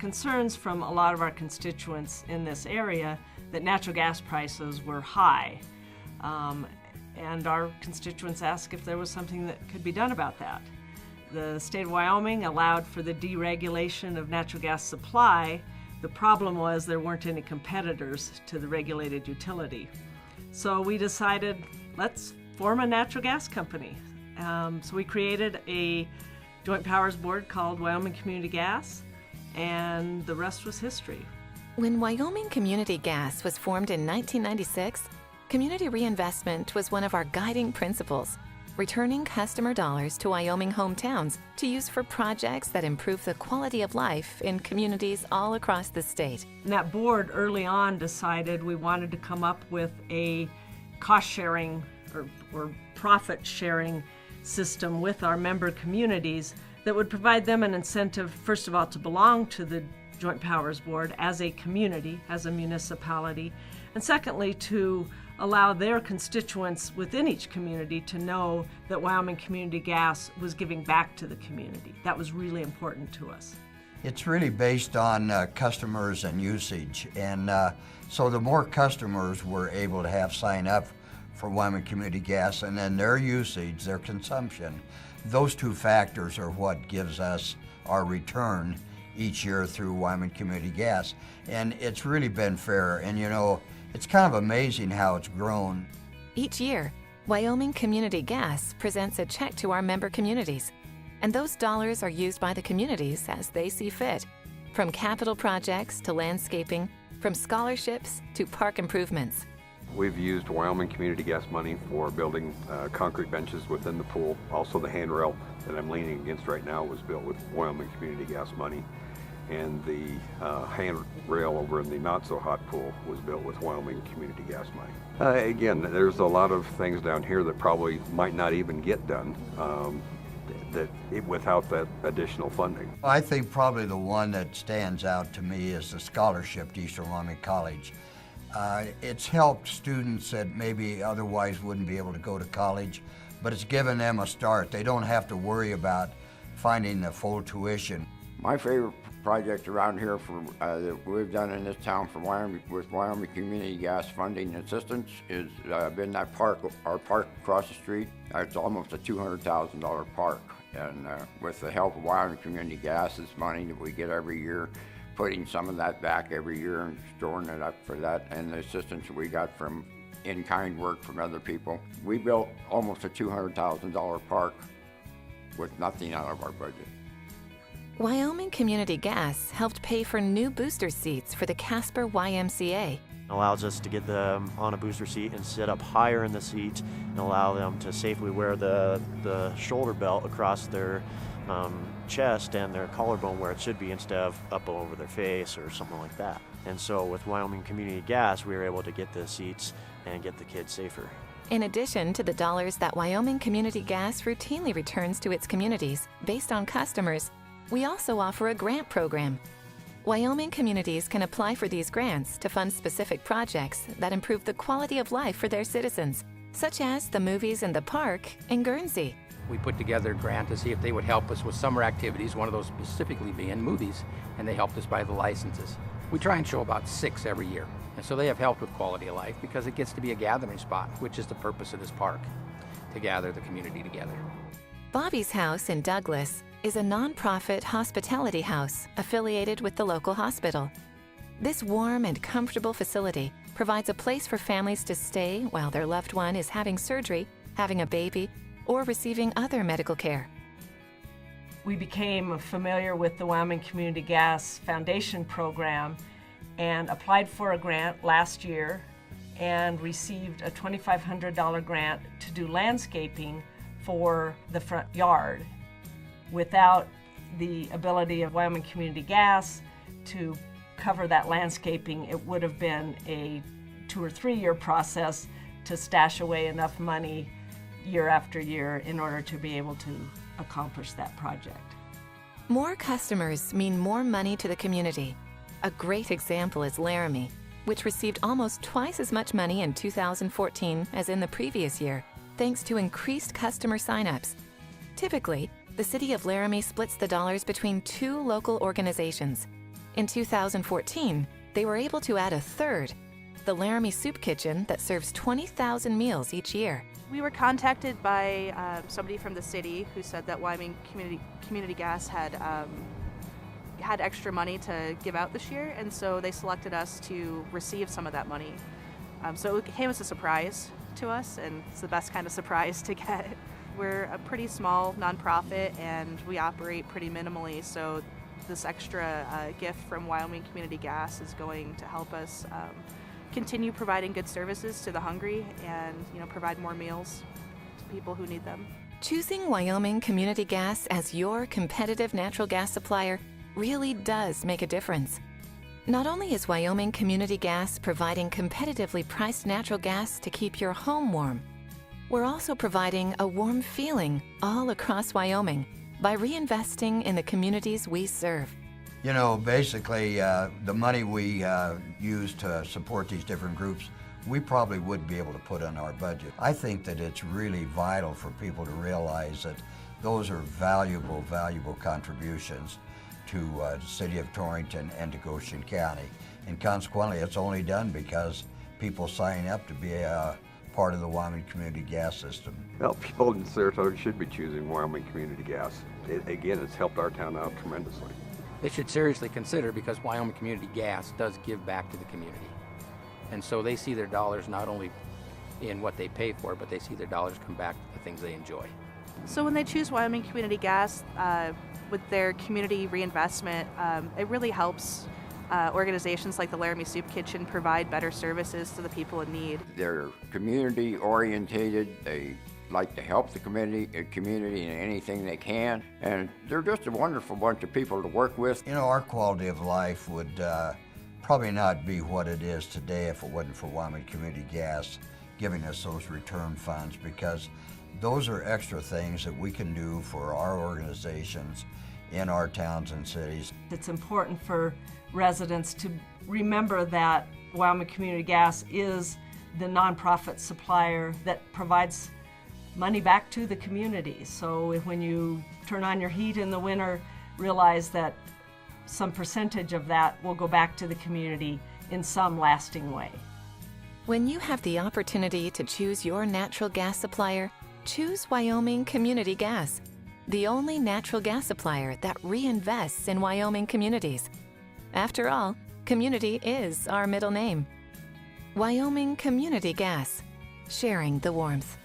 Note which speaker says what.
Speaker 1: concerns from a lot of our constituents in this area that natural gas prices were high. And our constituents asked if there was something that could be done about that. The state of Wyoming allowed for the deregulation of natural gas supply. The problem was there weren't any competitors to the regulated utility. So we decided, let's form a natural gas company. So we created a joint powers board called Wyoming Community Gas, and the rest was history.
Speaker 2: When Wyoming Community Gas was formed in 1996, community reinvestment was one of our guiding principles, returning customer dollars to Wyoming hometowns to use for projects that improve the quality of life in communities all across the state.
Speaker 1: And that board early on decided we wanted to come up with a cost-sharing or profit-sharing system with our member communities that would provide them an incentive, first of all, to belong to the Joint Powers Board as a community, as a municipality, and secondly, to allow their constituents within each community to know that Wyoming Community Gas was giving back to the community. That was really important to us.
Speaker 3: It's really based on customers and usage, and so the more customers we're able to have sign up for Wyoming Community Gas, and then their usage, their consumption, those two factors are what gives us our return each year through Wyoming Community Gas. And it's really been fair, and you know, it's kind of amazing how it's grown.
Speaker 2: Each year, Wyoming Community Gas presents a check to our member communities, and those dollars are used by the communities as they see fit, from capital projects to landscaping, from scholarships to park improvements.
Speaker 4: We've used Wyoming Community Gas money for building concrete benches within the pool. Also, the handrail that I'm leaning against right now was built with Wyoming Community Gas money. And the handrail over in the not-so-hot pool was built with Wyoming Community Gas money. Again, there's a lot of things down here that probably might not even get done without that additional funding.
Speaker 3: I think probably the one that stands out to me is the scholarship to Eastern Wyoming College. It's helped students that maybe otherwise wouldn't be able to go to college, but it's given them a start. They don't have to worry about finding the full tuition.
Speaker 5: My favorite project around here that we've done in this town for Wyoming with Wyoming Community Gas funding and assistance is been that park, our park across the street. It's almost a $200,000 park, and with the help of Wyoming Community Gas's money that we get every year, putting some of that back every year and storing it up for that, and the assistance we got from in-kind work from other people, we built almost a $200,000 park with nothing out of our budget.
Speaker 2: Wyoming Community Gas helped pay for new booster seats for the Casper YMCA.
Speaker 6: Allows us to get them on a booster seat and sit up higher in the seat and allow them to safely wear the shoulder belt across their chest and their collarbone where it should be instead of up over their face or something like that. And so with Wyoming Community Gas, we were able to get the seats and get the kids safer.
Speaker 2: In addition to the dollars that Wyoming Community Gas routinely returns to its communities based on customers, we also offer a grant program. Wyoming communities can apply for these grants to fund specific projects that improve the quality of life for their citizens, such as the movies in the park in Guernsey.
Speaker 7: We put together a grant to see if they would help us with summer activities, one of those specifically being movies, and they helped us buy the licenses. We try and show about 6 every year, and so they have helped with quality of life because it gets to be a gathering spot, which is the purpose of this park, to gather the community together.
Speaker 2: Bobby's House in Douglas is a nonprofit hospitality house affiliated with the local hospital. This warm and comfortable facility provides a place for families to stay while their loved one is having surgery, having a baby, or receiving other medical care.
Speaker 1: We became familiar with the Wyoming Community Gas Foundation program and applied for a grant last year and received a $2,500 grant to do landscaping for the front yard. Without the ability of Wyoming Community Gas to cover that landscaping, it would have been a 2 or 3 year process to stash away enough money year after year in order to be able to accomplish that project.
Speaker 2: More customers mean more money to the community. A great example is Laramie, which received almost twice as much money in 2014 as in the previous year, thanks to increased customer signups. Typically, the city of Laramie splits the dollars between 2 local organizations. In 2014, they were able to add a third, the Laramie Soup Kitchen that serves 20,000 meals each year.
Speaker 8: We were contacted by somebody from the city who said that Wyoming Community Gas had extra money to give out this year, and so they selected us to receive some of that money. So it came as a surprise to us, and it's the best kind of surprise to get. We're a pretty small nonprofit, and we operate pretty minimally, so this extra gift from Wyoming Community Gas is going to help us continue providing good services to the hungry and provide more meals to people who need them.
Speaker 2: Choosing Wyoming Community Gas as your competitive natural gas supplier really does make a difference. Not only is Wyoming Community Gas providing competitively priced natural gas to keep your home warm, we're also providing a warm feeling all across Wyoming by reinvesting in the communities we serve.
Speaker 3: You know, basically, the money we use to support these different groups, we probably wouldn't be able to put in our budget. I think that it's really vital for people to realize that those are valuable, valuable contributions to the city of Torrington and to Goshen County. And consequently, it's only done because people sign up to be a part of the Wyoming Community Gas system.
Speaker 4: Well, people in Saratoga should be choosing Wyoming Community Gas. Again, it's helped our town out tremendously.
Speaker 7: They should seriously consider, because Wyoming Community Gas does give back to the community. And so they see their dollars not only in what they pay for, but they see their dollars come back to the things they enjoy.
Speaker 8: So when they choose Wyoming Community Gas with their community reinvestment, it really helps organizations like the Laramie Soup Kitchen provide better services to the people in need.
Speaker 5: They're community orientated. They like to help the community in anything they can, and they're just a wonderful bunch of people to work with.
Speaker 3: You know, our quality of life would probably not be what it is today if it wasn't for Wyoming Community Gas giving us those return funds, because those are extra things that we can do for our organizations in our towns and cities.
Speaker 1: It's important for residents to remember that Wyoming Community Gas is the nonprofit supplier that provides money back to the community. So when you turn on your heat in the winter, realize that some percentage of that will go back to the community in some lasting way.
Speaker 2: When you have the opportunity to choose your natural gas supplier, choose Wyoming Community Gas, the only natural gas supplier that reinvests in Wyoming communities. After all, community is our middle name. Wyoming Community Gas, sharing the warmth.